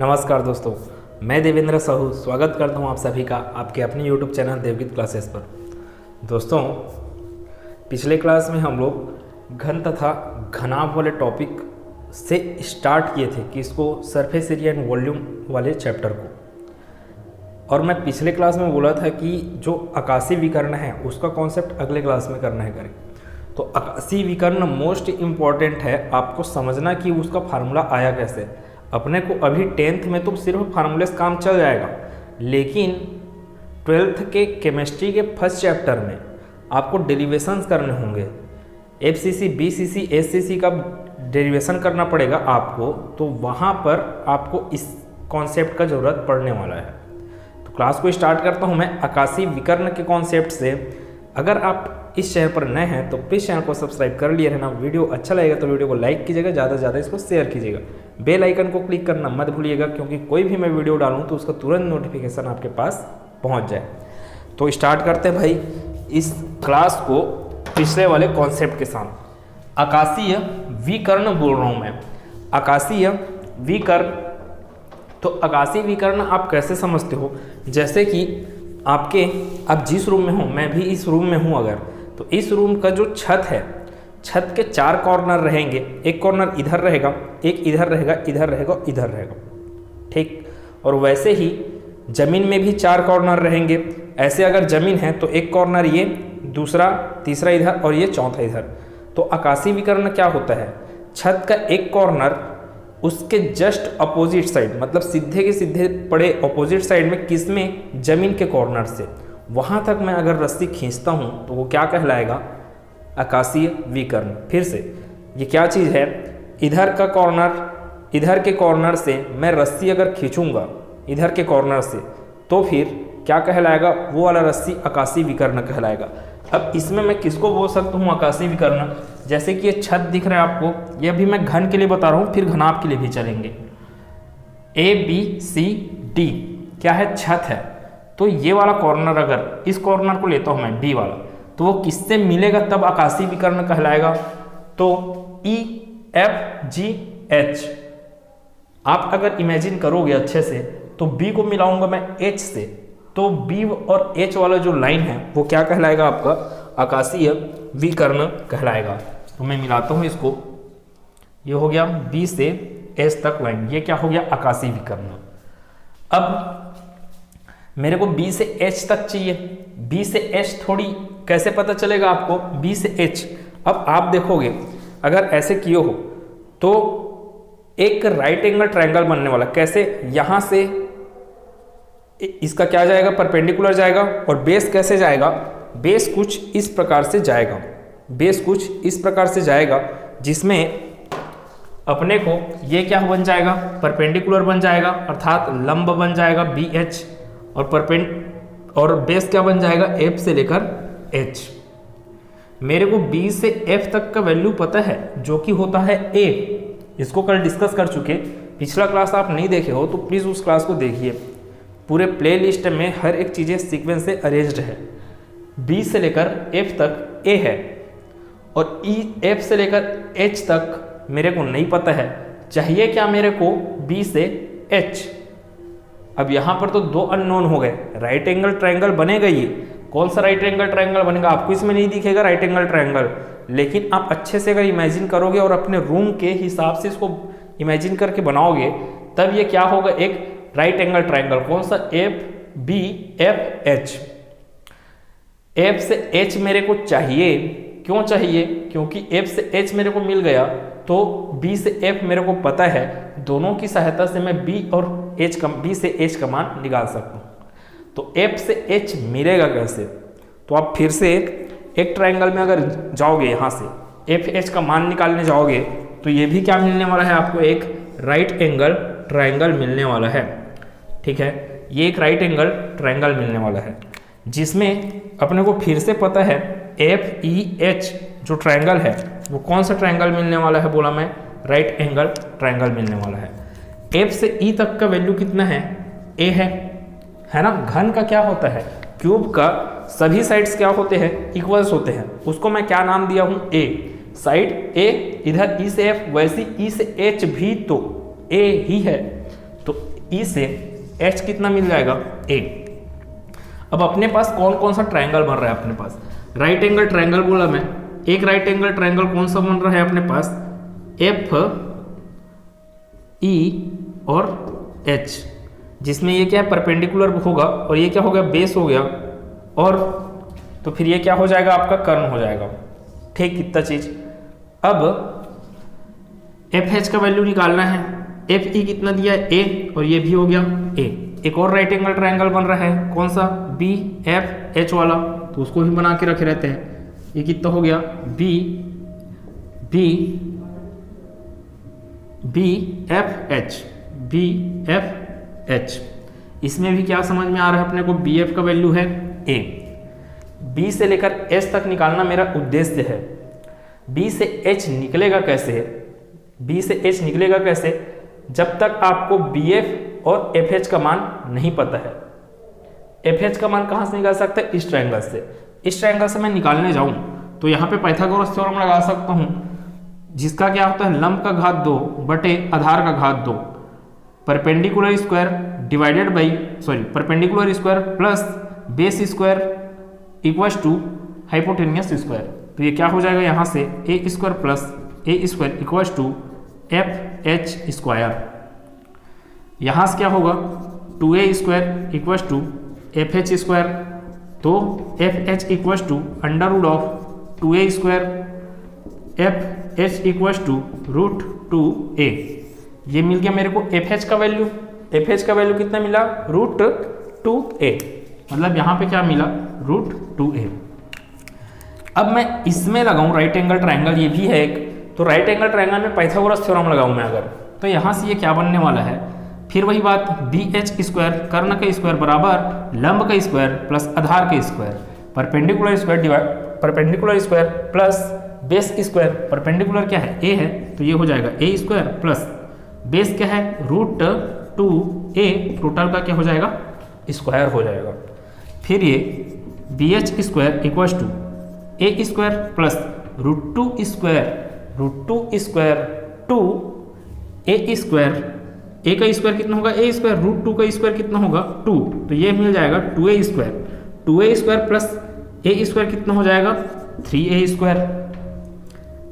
नमस्कार दोस्तों, मैं देवेंद्र साहू स्वागत करता हूं आप सभी का आपके अपने YouTube चैनल देवगीत क्लासेस पर। दोस्तों, पिछले क्लास में हम लोग घन तथा घनाभ वाले टॉपिक से स्टार्ट किए थे कि इसको सरफेस एरिया एंड वॉल्यूम वाले चैप्टर को, और मैं पिछले क्लास में बोला था कि जो आकाशीय विकर्ण है उसका कॉन्सेप्ट अगले क्लास में करना है करें। तो आकाशीय विकर्ण मोस्ट इम्पॉर्टेंट है, आपको समझना कि उसका फार्मूला आया कैसे। अपने को अभी 10th में तो सिर्फ फार्मूले से काम चल जाएगा, लेकिन 12th के केमिस्ट्री के फर्स्ट चैप्टर में आपको डेरिवेशंस करने होंगे। FCC, BCC, SCC का डेरिवेशन करना पड़ेगा आपको, तो वहाँ पर आपको इस कॉन्सेप्ट का ज़रूरत पड़ने वाला है। तो क्लास को स्टार्ट करता हूँ मैं आकाशीय विकर्ण के कॉन्सेप्ट से। अगर आप इस चैनल पर नए हैं तो प्लीज़ चैनल को सब्सक्राइब कर लिए रहना। वीडियो अच्छा लगेगा तो वीडियो को लाइक कीजिएगा, ज़्यादा से ज़्यादा इसको शेयर कीजिएगा। बेल आइकन को क्लिक करना मत भूलिएगा, क्योंकि कोई भी मैं वीडियो डालूँ तो उसका तुरंत नोटिफिकेशन आपके पास पहुंच जाए। तो स्टार्ट करते हैं भाई इस क्लास को पिछले वाले कॉन्सेप्ट के साथ। आकाशीय विकर्ण बोल रहा हूँ मैं, आकाशीय विकर्ण। तो आकाशीय विकर्ण आप कैसे समझते हो, जैसे कि आप जिस रूम में हो, मैं भी इस रूम में हूँ अगर, तो इस रूम का जो छत है, छत के 4 कॉर्नर रहेंगे। एक कॉर्नर इधर रहेगा, एक इधर रहेगा, इधर रहेगा, इधर रहेगा, ठीक। और वैसे ही जमीन में भी 4 कॉर्नर रहेंगे। ऐसे अगर जमीन है तो एक कॉर्नर ये, दूसरा, तीसरा इधर और ये चौथा इधर। तो आकाशीय विकर्ण क्या होता है, छत का एक कॉर्नर उसके जस्ट अपोजिट साइड, मतलब सीधे के सीधे पड़े अपोजिट साइड में, किसमें, जमीन के कॉर्नर से वहाँ तक मैं अगर रस्सी खींचता हूँ तो वो क्या कहलाएगा, आकाशीय विकर्ण। फिर से ये क्या चीज़ है, इधर का कॉर्नर, इधर के कॉर्नर से मैं रस्सी अगर खींचूंगा इधर के कॉर्नर से, तो फिर क्या कहलाएगा, वो वाला रस्सी आकाशीय विकर्ण कहलाएगा। अब इसमें मैं किसको बोल सकता हूँ आकाशीय विकर्ण, जैसे कि ये छत दिख रहा है आपको, ये अभी मैं घन के लिए बता रहा हूँ, फिर घनाभ के लिए भी चलेंगे। ABCD क्या है, छत है। तो ये वाला कॉर्नर, अगर इस कॉर्नर को लेता हूँ मैं B वाला, तो वो किससे मिलेगा तब आकाशीय विकर्ण कहलाएगा। तो EFGH आप अगर इमेजिन करोगे अच्छे से, तो B को मिलाऊंगा मैं H से, तो B और H वाला जो लाइन है वो क्या कहलाएगा, आपका आकाशीय विकर्ण कहलाएगा। तो मैं मिलाता हूँ इसको, ये हो गया B से H तक लाइन, ये क्या हो गया, आकाशीय विकर्ण। अब मेरे को B से H तक चाहिए, B से H थोड़ी कैसे पता चलेगा आपको, B से H। अब आप देखोगे अगर ऐसे किए हो तो एक राइट एंगल ट्रायंगल बनने वाला, कैसे, यहाँ से इसका क्या जाएगा, परपेंडिकुलर जाएगा, और बेस कैसे जाएगा, बेस कुछ इस प्रकार से जाएगा, बेस कुछ इस प्रकार से जाएगा, जिसमें अपने को ये क्या बन जाएगा, परपेंडिकुलर बन जाएगा, अर्थात लंब बन जाएगा BH, और बेस क्या बन जाएगा, F से लेकर H। मेरे को B से F तक का वैल्यू पता है, जो कि होता है A। इसको कल डिस्कस कर चुके, पिछला क्लास आप नहीं देखे हो तो प्लीज़ उस क्लास को देखिए। पूरे प्लेलिस्ट में हर एक चीज़ें सीक्वेंस से अरेंज्ड है। B से लेकर F तक A है, और F से लेकर H तक मेरे को नहीं पता है। चाहिए क्या मेरे को, B से H। अब यहाँ पर तो 2 अननोन हो गए, राइट एंगल ट्रायंगल बनेगा। ये कौन सा राइट एंगल ट्रायंगल बनेगा, आपको इसमें नहीं दिखेगा राइट एंगल ट्रायंगल, लेकिन आप अच्छे से अगर इमेजिन करोगे और अपने रूम के हिसाब से इसको इमेजिन करके बनाओगे, तब ये क्या होगा, एक राइट एंगल ट्रायंगल। कौन सा, FBFH। F से H मेरे को चाहिए, क्यों चाहिए, क्योंकि F से H मेरे को मिल गया, तो B से F मेरे को पता है, दोनों की सहायता से मैं B से H का मान निकाल सकता हूँ। तो F से H मिलेगा कैसे, तो आप फिर से एक ट्रायंगल में अगर जाओगे, यहाँ से FH का मान निकालने जाओगे, तो ये भी क्या मिलने वाला है आपको, एक राइट एंगल ट्रायंगल मिलने वाला है, ठीक है। ये एक राइट एंगल ट्रायंगल मिलने वाला है, जिसमें अपने को फिर से पता है FEH जो ट्रायंगल है वो कौन सा ट्रायंगल मिलने वाला है, बोला मैं, राइट एंगल ट्रायंगल मिलने वाला है। F से E तक का वैल्यू कितना है, A है ना। घन का क्या होता है, क्यूब का सभी साइड्स क्या होते हैं, इक्वल्स होते हैं। उसको मैं क्या नाम दिया हूँ, A। साइड A, इधर E से F, वैसी E से H भी तो A ही है। तो ई से एच कितना मिल जाएगा, ए। अब अपने पास कौन कौन सा ट्रायंगल बन रहा है, अपने पास राइट एंगल ट्रायंगल बोला मैं। एक राइट एंगल ट्रायंगल कौन सा बन रहा है अपने पास, एफ ई और एच, जिसमें ये क्या है परपेंडिकुलर होगा और ये क्या हो गया बेस हो गया, और तो फिर ये क्या हो जाएगा आपका कर्ण हो जाएगा। ठीक, कितना चीज। अब एफ एच का वैल्यू निकालना है, एफ ई कितना दिया है, ए, और ये भी हो गया ए। एक और राइट एंगल ट्रायंगल बन रहा है, कौन सा, बी एफ एच वाला, तो उसको भी बना के रखे रहते हैं। ये कितना हो गया, B B B F H, B F H. इसमें भी क्या समझ में आ रहा है अपने को, बी एफ का वैल्यू है ए। बी से लेकर एच तक निकालना मेरा उद्देश्य है। बी से एच निकलेगा कैसे, बी से एच निकलेगा कैसे, जब तक आपको बी एफ और एफ एच का मान नहीं पता है। एफ एच का मान कहाँ से निकाल सकते हैं, इस ट्रायंगल से। इस ट्रायंगल से मैं निकालने जाऊं तो यहाँ पे पाइथागोरस थ्योरम लगा सकता हूँ, जिसका क्या होता है, लंब का घात 2 बटे आधार का घात 2, perpendicular square divided by perpendicular square plus base square equals to hypotenuse square. तो ये क्या हो जाएगा, यहाँ से A square plus A square equals to F H square. यहाँ से क्या होगा, 2a square equals to F H square. तो F H equals to under root of 2a square, F H equals to root 2a। ये मिल गया मेरे को एफ एच का वैल्यू। एफ एच का वैल्यू कितना मिला, रूट 2a, मतलब यहाँ पे क्या मिला, रूट 2a। अब मैं इसमें लगाऊं राइट एंगल ट्रायंगल, ये भी है एक, तो राइट एंगल ट्रायंगल में पाइथागोरस थ्योरम लगाऊं मैं अगर, तो यहाँ से ये क्या बनने वाला है, फिर वही बात, बी एच स्क्वायर कर्ण का स्क्वायर बराबर लंब का स्क्वायर प्लस आधार का square, perpendicular square divide perpendicular square plus base square. Perpendicular क्या है, ए है, तो ये हो जाएगा ए स्क्वायर प्लस बेस क्या है, रूट 2a, टोटल का क्या हो जाएगा, स्क्वायर हो जाएगा। फिर ये B H square equals to A square plus root 2 square two A square. A का स्क्वायर कितना होगा, ए स्क्वायर, रूट 2 का स्क्वायर कितना होगा, 2, तो ये मिल जाएगा 2a square plus A square कितना हो जाएगा, 3a स्क्वायर।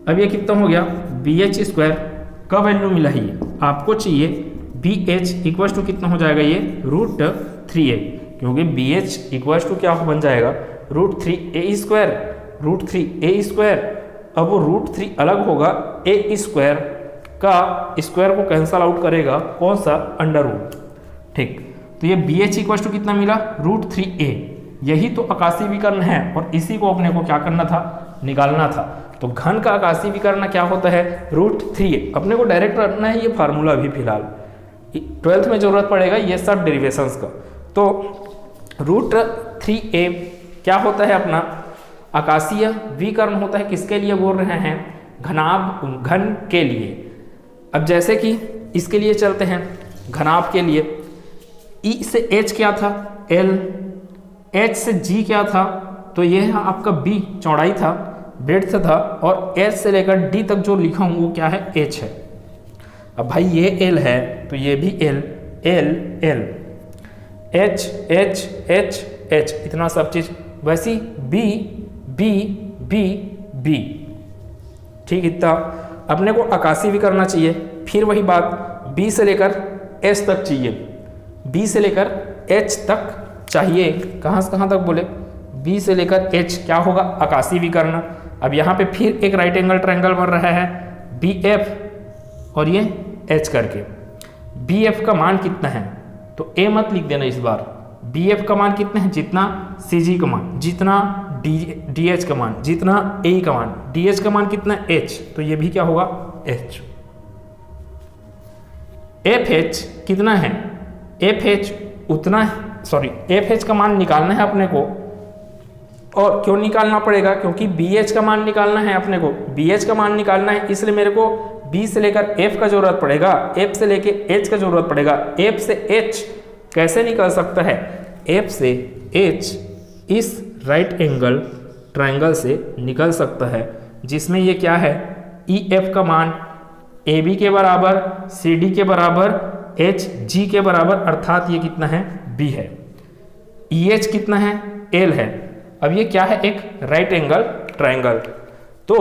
अब ये कितना हो गया, बी एच स्क्वायर का वैल्यू मिला ही, आपको चाहिए बी एच इक्वल्स टू कितना हो जाएगा, ये रूट 3a, क्योंकि बी एच इक्वल्स टू क्या बन जाएगा, रूट 3a स्क्वायर। अब वो रूट 3 अलग होगा, ए स्क्वायर का स्क्वायर को कैंसल आउट करेगा, कौन सा, अंडर रूट। ठीक, तो ये बी एच इक्वल्स टू कितना मिला, रूट 3a। यही तो आकाशीय विकर्ण है और इसी को अपने को क्या करना था, निकालना था। तो घन का आकाशीय विकर्ण क्या होता है, रूट 3a। अपने को डायरेक्ट रखना है ये फार्मूला अभी फिलहाल, 12th में जरूरत पड़ेगा ये सब डेरिवेशंस का। तो रूट 3a क्या होता है अपना, आकाशीय विकर्ण होता है, किसके लिए बोल रहे हैं, घन के लिए। अब जैसे कि इसके लिए चलते हैं, घनाभ के लिए, ई से एच क्या था, एल, एच से जी क्या था, तो यह आपका बी चौड़ाई था, ब्रेड्थ था, और एच से लेकर डी तक जो लिखा हूं वो क्या है, एच है। अब भाई ये एल है तो ये भी L, L L, H H H H, इतना सब चीज। वैसी बी बी बी बी, ठीक, इतना अपने को आकाशीय भी करना चाहिए। फिर वही बात, बी से लेकर एच तक चाहिए, बी से लेकर एच तक चाहिए, कहाँ से कहाँ तक बोले, बी से लेकर एच क्या होगा, आकाशीय भी करना। अब यहाँ पे फिर एक राइट एंगल ट्रायंगल बन रहा है, बी एफ और ये एच करके। बी एफ का मान कितना है, तो ए मत लिख देना इस बार, बी एफ का मान कितना है, जितना सी जी का मान, जितना डी एच का मान, जितना ए का मान, डी एच का मान कितना, एच, तो ये भी क्या होगा, एच। एफ एच कितना है, एफ एच उतना है, एफ एच का मान निकालना है अपने को। और क्यों निकालना पड़ेगा, क्योंकि बी एच का मान निकालना है अपने को, बी एच का मान निकालना है, इसलिए मेरे को बी से लेकर एफ का जरूरत पड़ेगा, एफ से लेकर एच का जरूरत पड़ेगा। एफ से एच कैसे निकल सकता है, एफ से एच इस राइट एंगल ट्रायंगल से निकल सकता है, जिसमें ये क्या है, ई एफ का मान ए बी के बराबर, सी डी के बराबर, एच जी के बराबर, अर्थात ये कितना है, बी है। ई एच कितना है, एल है। अब ये क्या है, एक राइट एंगल ट्राइंगल। तो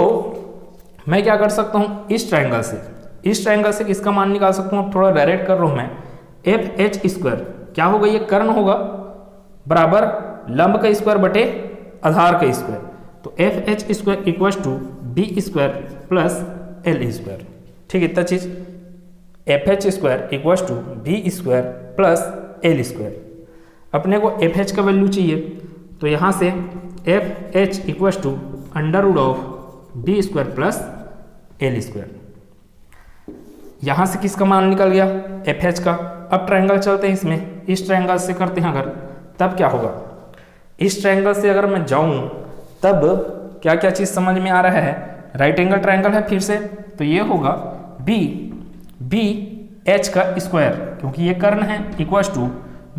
मैं क्या कर सकता हूँ, इस ट्राइंगल से किसका मान निकाल सकता हूँ, थोड़ा डायरेक्ट कर रहा हूँ मैं। एफ एच स्क्वायर क्या होगा, ये कर्ण होगा बराबर लंब का स्क्वायर बटे आधार का स्क्वायर। तो F H square equal to B square plus L square. ठीक है, इतना चीज F H square equal to B square plus L square. अपने को एफ एच का वैल्यू चाहिए, तो यहाँ से F H equal to under root of B square plus L square. यहाँ से किसका मान निकल गया, एफ एच का। अब ट्रायंगल चलते हैं इसमें, इस ट्रायंगल से करते हैं अगर, तब क्या होगा, इस ट्रायंगल से अगर मैं जाऊं तब क्या क्या चीज़ समझ में आ रहा है। राइट एंगल ट्रायंगल है फिर से, तो ये होगा बी एच का स्क्वायर, क्योंकि ये कर्ण है, equal to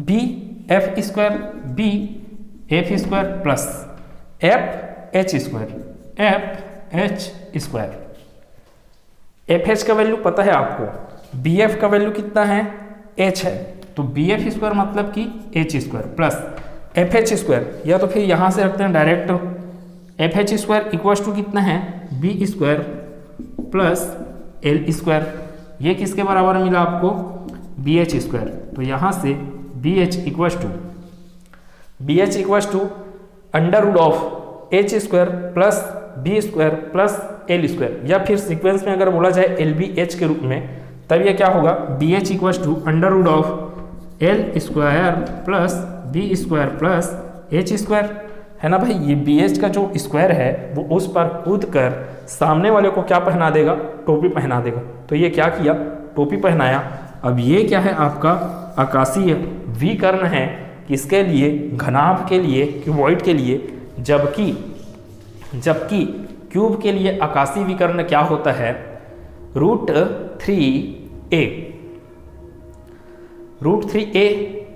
B F square B F square plus F H square. F H का वैल्यू पता है आपको, बी एफ का वैल्यू कितना है, एच है, तो बी एफ स्क्वायर मतलब कि H square plus F H square, या तो फिर यहाँ से रखते हैं direct, F H square equal to कितना है, B square plus L square. ये किसके बराबर मिला आपको, बी एच स्क्वायर। तो यहाँ से B H equal to under root of H square plus B square plus L square, या फिर सीक्वेंस में अगर बोला जाए एल बी एच के रूप में, तब ये क्या होगा, B H equal to under root of L square plus B square plus H square, है ना भाई। ये बी एच का जो स्क्वायर है वो उस पर कूद कर सामने वाले को क्या पहना देगा, टोपी पहना देगा। तो ये क्या किया, टोपी पहनाया। अब ये क्या है, आपका आकाशीय विकर्ण है, किसके लिए, घनाभ के लिए, क्यूबॉइड के लिए। जबकि क्यूब के लिए आकाशीय विकर्ण क्या होता है, √3a।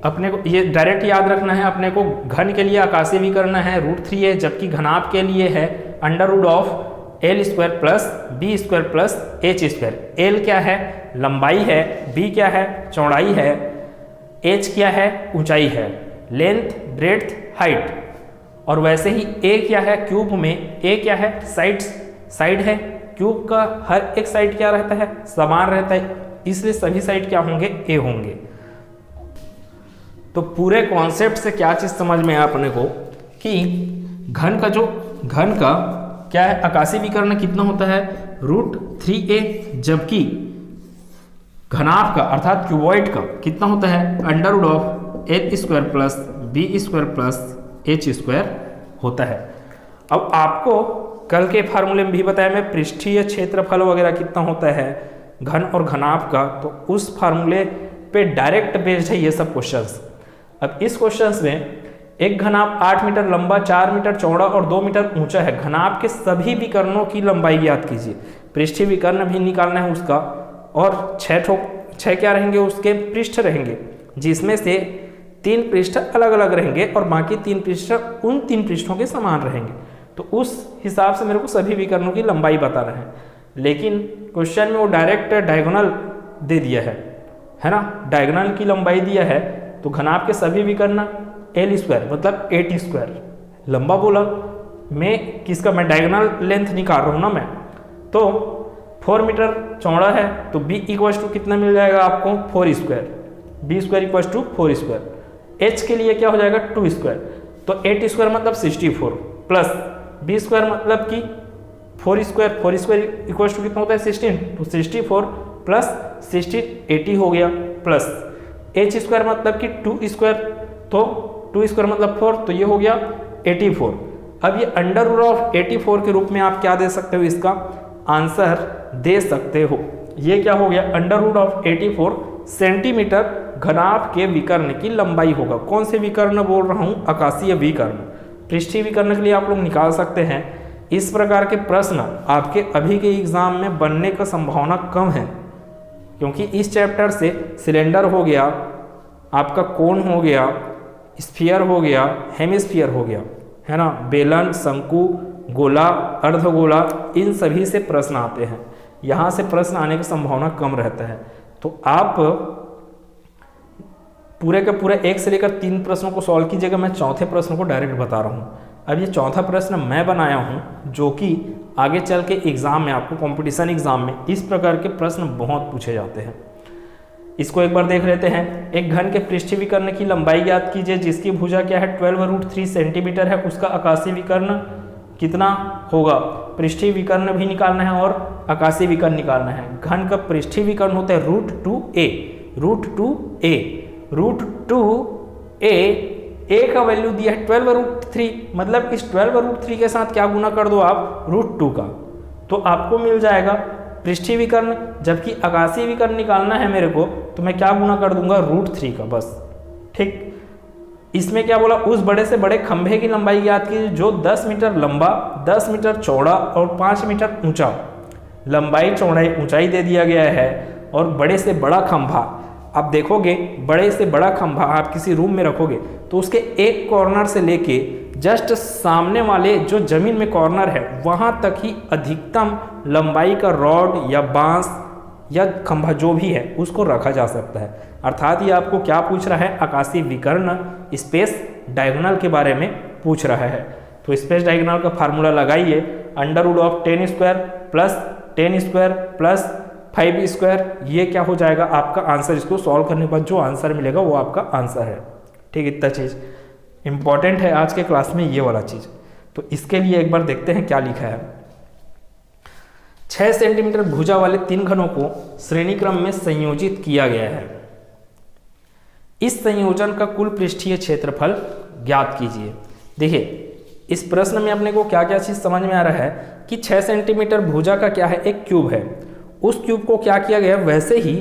अपने को ये डायरेक्ट याद रखना है, अपने को घन के लिए आकाशीय विकर्ण है √3a, जबकि घनाभ के लिए है under root of L square plus B square plus H square. L क्या है, लंबाई है, बी क्या है, चौड़ाई है, एच क्या है, ऊंचाई है, लेंथ ब्रेड्थ हाइट, और वैसे ही ए क्या है, क्यूब में ए क्या है, साइड है। क्यूब का हर एक साइड क्या रहता है, समान रहता है, इसलिए सभी साइड क्या होंगे, ए होंगे। तो पूरे कॉन्सेप्ट से क्या चीज समझ में आया अपने को कि घन का क्या है, आकाशीय विकर्ण कितना होता है, √3a, जबकि घनाभ का अर्थात क्यूबॉइड का कितना होता है, under root of L square plus B square plus H square होता है। अब आपको कल के फार्मूले में भी बताया मैं, पृष्ठीय क्षेत्रफल वगैरह कितना होता है घन और घनाभ का, तो उस फार्मूले पे डायरेक्ट बेस्ड है ये सब क्वेश्चंस। अब इस क्वेश्चंस में एक घनाभ 8 मीटर लंबा, 4 मीटर चौड़ा और 2 मीटर ऊंचा है। घनाभ के सभी विकर्णों की लंबाई ज्ञात कीजिए। पृष्ठीय विकर्ण भी निकालना है उसका, और 6 क्या रहेंगे, उसके पृष्ठ रहेंगे, जिसमें से 3 पृष्ठ अलग अलग रहेंगे और बाकी 3 पृष्ठ उन 3 पृष्ठों के समान रहेंगे। तो उस हिसाब से मेरे को सभी विकर्णों की लंबाई बताना है, लेकिन क्वेश्चन में वो डायरेक्ट डायगोनल दे दिया है ना, डायगोनल की लंबाई दिया है। तो घनाभ के सभी विकर्ण एल स्क्वायर मतलब 8 स्क्वायर लंबा बोला, मैं किसका, मैं डायगोनल लेंथ निकाल रहा हूँ ना मैं, तो 4 मीटर चौड़ा है, तो बी इक्वल टू कितना मिल जाएगा आपको, 4 square, B square equal to 4 square. H के लिए क्या हो जाएगा, 2 स्क्वायर, तो 8 स्क्वायर मतलब 64 प्लस बी स्क्वायर मतलब कि 4 स्क्वायर इक्वल टू कितना होता है, 16, तो 64 प्लस 16 80 हो गया, प्लस एच स्क्वायर मतलब कि 2 स्क्वायर, तो 2 स्क्वायर मतलब 4, तो ये हो गया 84। अब ये अंडर रूट ऑफ 84 के रूप में आप क्या दे सकते हो, इसका आंसर दे सकते हो। ये क्या हो गया, अंडर रूट ऑफ 84 सेंटीमीटर घनाभ के विकर्ण की लंबाई होगा। कौन से विकर्ण बोल रहा हूँ, आकाशीय विकर्ण। पृष्ठीय विकर्ण के लिए आप लोग निकाल सकते हैं। इस प्रकार के प्रश्न आपके अभी के एग्जाम में बनने का संभावना कम है, क्योंकि इस चैप्टर से सिलेंडर हो गया, आपका कोन हो गया, स्फीयर हो गया, हेमिस्फीयर हो गया, है ना, बेलन, शंकु, गोला, अर्धगोला, इन सभी से प्रश्न आते हैं। यहाँ से प्रश्न आने की संभावना कम रहता है। तो आप पूरे के पूरे 1 से लेकर 3 प्रश्नों को सॉल्व कीजिएगा। मैं चौथे प्रश्न को डायरेक्ट बता रहा हूँ। अब ये चौथा प्रश्न मैं बनाया हूँ जो कि आगे चल के एग्ज़ाम में, आपको कंपटीशन एग्ज़ाम में इस प्रकार के प्रश्न बहुत पूछे जाते हैं। इसको एक बार देख लेते हैं। एक घन के पृष्ठीय विकर्ण की लंबाई ज्ञात कीजिए जिसकी भुजा क्या है 12√3 सेंटीमीटर है, उसका आकाशीय विकर्ण कितना होगा। पृष्ठीय विकर्ण भी निकालना है और आकाशीय विकर्ण निकालना है। घन का पृष्ठीय विकर्ण होता है √2a, √2a a का वैल्यू दिया है 12√3, मतलब इस 12√3 के साथ क्या गुना कर दो आप, √2 का, तो आपको मिल जाएगा पृष्ठीय विकर्ण। जबकि आकाशीय विकर्ण निकालना है मेरे को, तो मैं क्या गुना कर दूंगा, √3 का, बस। ठीक, इसमें क्या बोला, उस बड़े से बड़े खंभे की लंबाई ज्ञात कीजिए जो 10 मीटर लंबा, 10 मीटर चौड़ा और 5 मीटर ऊंचा। लंबाई, चौड़ाई, ऊंचाई दे दिया गया है। और बड़े से बड़ा खंभा, आप देखोगे बड़े से बड़ा खंभा आप किसी रूम में रखोगे तो उसके एक कॉर्नर से लेके जस्ट सामने वाले जो जमीन में कॉर्नर है वहां तक ही अधिकतम लंबाई का रॉड या बांस या खंभा जो भी है उसको रखा जा सकता है। अर्थात ये आपको क्या पूछ रहा है, आकाशीय विकर्ण स्पेस डायगोनल के बारे में पूछ रहा है। तो स्पेस डायगोनल का फार्मूला लगाइए, √10² प्लस 10² प्लस 5², ये क्या हो जाएगा आपका आंसर। इसको सॉल्व करने के बाद जो आंसर मिलेगा वो आपका आंसर है। ठीक, इतना चीज़ इंपॉर्टेंट है आज के क्लास में, ये वाला चीज़। तो इसके लिए एक बार देखते हैं क्या लिखा है। 6 सेंटीमीटर भुजा वाले 3 घनों को श्रेणी क्रम में संयोजित किया गया है। इस संयोजन का कुल पृष्ठीय क्षेत्रफल ज्ञात कीजिए। देखिए इस प्रश्न में अपने को क्या क्या चीज़ समझ में आ रहा है कि 6 सेंटीमीटर भुजा का क्या है, एक क्यूब है। उस क्यूब को क्या किया गया, वैसे ही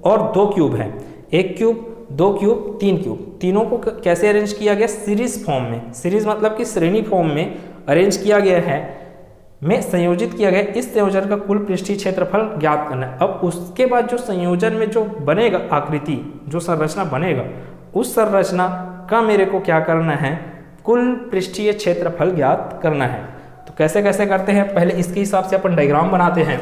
और 2 क्यूब हैं, 1 क्यूब, 2 क्यूब, 3 क्यूब, तीनों को कैसे अरेंज किया गया, सीरीज फॉर्म में। सीरीज मतलब कि श्रेणी फॉर्म में अरेंज किया गया है, में संयोजित किया गया। इस संयोजन का कुल पृष्ठीय क्षेत्रफल ज्ञात करना है। अब उसके बाद जो संयोजन में जो बनेगा आकृति, जो संरचना बनेगा, उस संरचना का मेरे को क्या करना है, कुल पृष्ठीय क्षेत्रफल ज्ञात करना है। तो कैसे कैसे करते हैं, पहले इसके हिसाब से अपन डायग्राम बनाते हैं।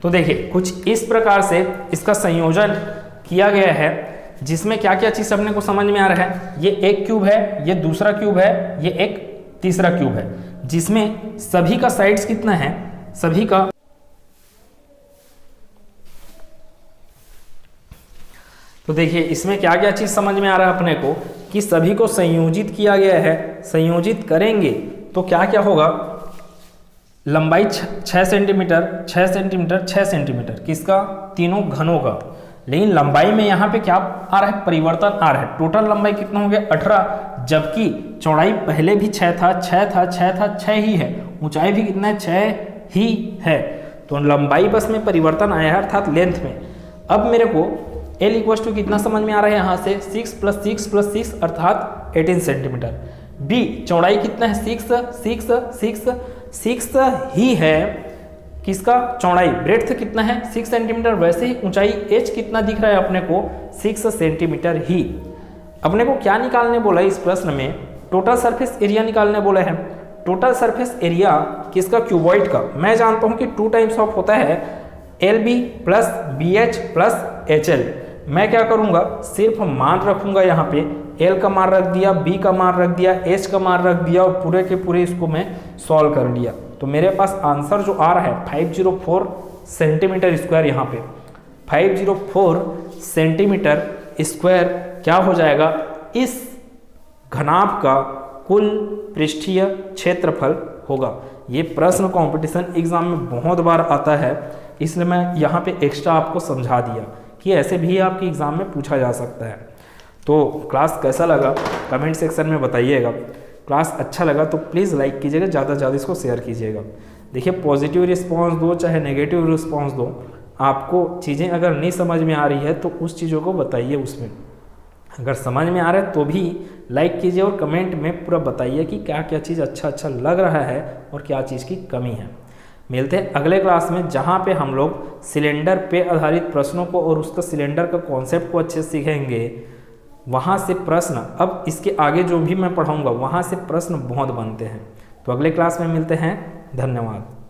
तो देखिए कुछ इस प्रकार से इसका संयोजन किया गया है, जिसमें क्या क्या चीज अपने को समझ में आ रहा है। ये एक क्यूब है, ये दूसरा क्यूब है, ये एक तीसरा क्यूब है, जिसमें सभी का साइड्स कितना है, सभी का, तो देखिए इसमें क्या क्या चीज समझ में आ रहा है अपने को कि सभी को संयोजित किया गया है। संयोजित करेंगे तो क्या क्या होगा, लंबाई 6 सेंटीमीटर, 6 सेंटीमीटर, 6 सेंटीमीटर, किसका, तीनों घनों का। लेकिन लंबाई में यहाँ पे क्या आ रहा है, परिवर्तन आ रहा है। टोटल लंबाई कितना हो गया, 18, जबकि चौड़ाई पहले भी 6 था, 6 था, 6 था, 6 ही है। ऊंचाई भी कितना है, 6 ही है। तो लंबाई बस में परिवर्तन आया है, अर्थात लेंथ में। अब मेरे को L = कितना समझ में आ रहा है, यहाँ से 6 + 6 + 6 अर्थात 18 सेंटीमीटर। B चौड़ाई कितना है, 6 ही है, किसका, चौड़ाई, ब्रेड्थ कितना है, 6 सेंटीमीटर। वैसे ही ऊंचाई H कितना दिख रहा है अपने को, 6 सेंटीमीटर ही। अपने को क्या निकालने बोला है इस प्रश्न में, टोटल सरफेस एरिया निकालने बोला है। टोटल सरफेस एरिया किसका, क्यूबॉइड का। मैं जानता हूं कि 2 टाइम्स ऑफ होता है, LB + BH + HL। मैं क्या करूंगा, सिर्फ मान रखूंगा यहाँ पे, L का मान रख दिया, B का मान रख दिया, H का मान रख दिया, और पूरे के पूरे इसको मैं सॉल्व कर लिया। तो मेरे पास आंसर जो आ रहा है 504 सेंटीमीटर स्क्वायर, यहाँ पे 504 सेंटीमीटर स्क्वायर क्या हो जाएगा, इस घनाभ का कुल पृष्ठीय क्षेत्रफल होगा। ये प्रश्न कंपटीशन एग्जाम में बहुत बार आता है, इसलिए मैं यहाँ पे एक्स्ट्रा आपको समझा दिया कि ऐसे भी आपके एग्जाम में पूछा जा सकता है। तो क्लास कैसा लगा कमेंट सेक्शन में बताइएगा। क्लास अच्छा लगा तो प्लीज़ लाइक कीजिएगा, ज़्यादा से ज़्यादा इसको शेयर कीजिएगा। देखिए पॉजिटिव रिस्पांस दो चाहे नेगेटिव रिस्पांस दो, आपको चीज़ें अगर नहीं समझ में आ रही है तो उस चीज़ों को बताइए। उसमें अगर समझ में आ रहा है तो भी लाइक कीजिए और कमेंट में पूरा बताइए कि क्या क्या चीज़ अच्छा लग रहा है और क्या चीज़ की कमी है। मिलते हैं अगले क्लास में, जहाँ पे हम लोग सिलेंडर पे आधारित प्रश्नों को और उसका सिलेंडर का कॉन्सेप्ट को अच्छे से सीखेंगे। वहाँ से प्रश्न, अब इसके आगे जो भी मैं पढ़ाऊँगा वहाँ से प्रश्न बहुत बनते हैं। तो अगले क्लास में मिलते हैं। धन्यवाद।